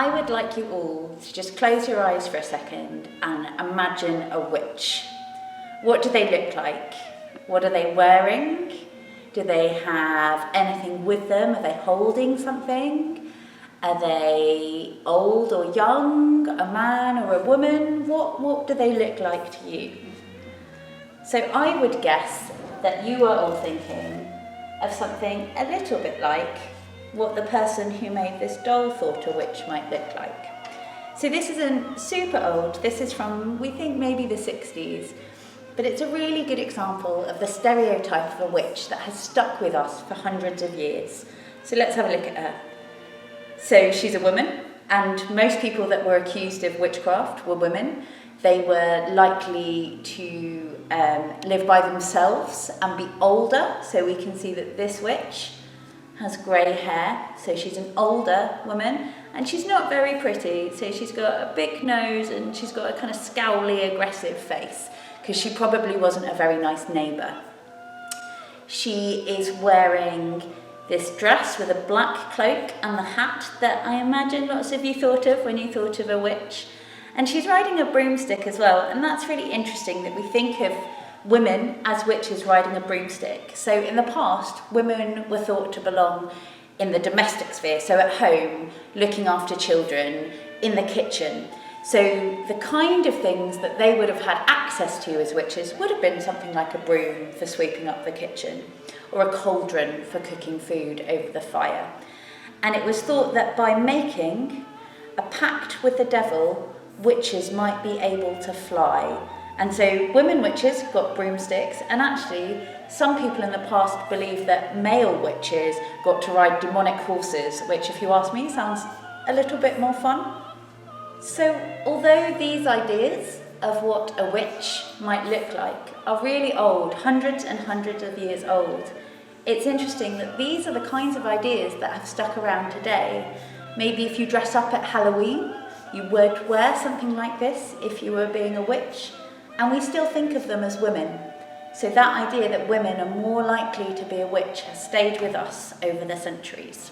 I would like you all to just close your eyes for a second and imagine a witch. What do they look like? What are they wearing? Do they have anything with them? Are they holding something? Are they old or young? A man or a woman? What do they look like to you? So I would guess that you are all thinking of something a little bit like what the person who made this doll thought a witch might look like. So this isn't super old. This is from, we think, maybe the 60s. But it's a really good example of the stereotype of a witch that has stuck with us for hundreds of years. So let's have a look at her. So she's a woman, and most people that were accused of witchcraft were women. They were likely to live by themselves and be older. So we can see that this witch has grey hair. So she's an older woman, and she's not very pretty. So she's got a big nose and she's got a kind of scowly, aggressive face, because she probably wasn't a very nice neighbour. She is wearing this dress with a black cloak and the hat that I imagine lots of you thought of when you thought of a witch. And she's riding a broomstick as well, and that's really interesting that we think of women as witches riding a broomstick. So in the past, women were thought to belong in the domestic sphere, so at home, looking after children, in the kitchen. So the kind of things that they would have had access to as witches would have been something like a broom for sweeping up the kitchen, or a cauldron for cooking food over the fire. And it was thought that by making a pact with the devil, witches might be able to fly. And so women witches got broomsticks, and actually some people in the past believed that male witches got to ride demonic horses, which, if you ask me, sounds a little bit more fun. So although these ideas of what a witch might look like are really old, hundreds and hundreds of years old, it's interesting that these are the kinds of ideas that have stuck around today. Maybe if you dress up at Halloween, you would wear something like this if you were being a witch, and we still think of them as women. So that idea that women are more likely to be a witch has stayed with us over the centuries.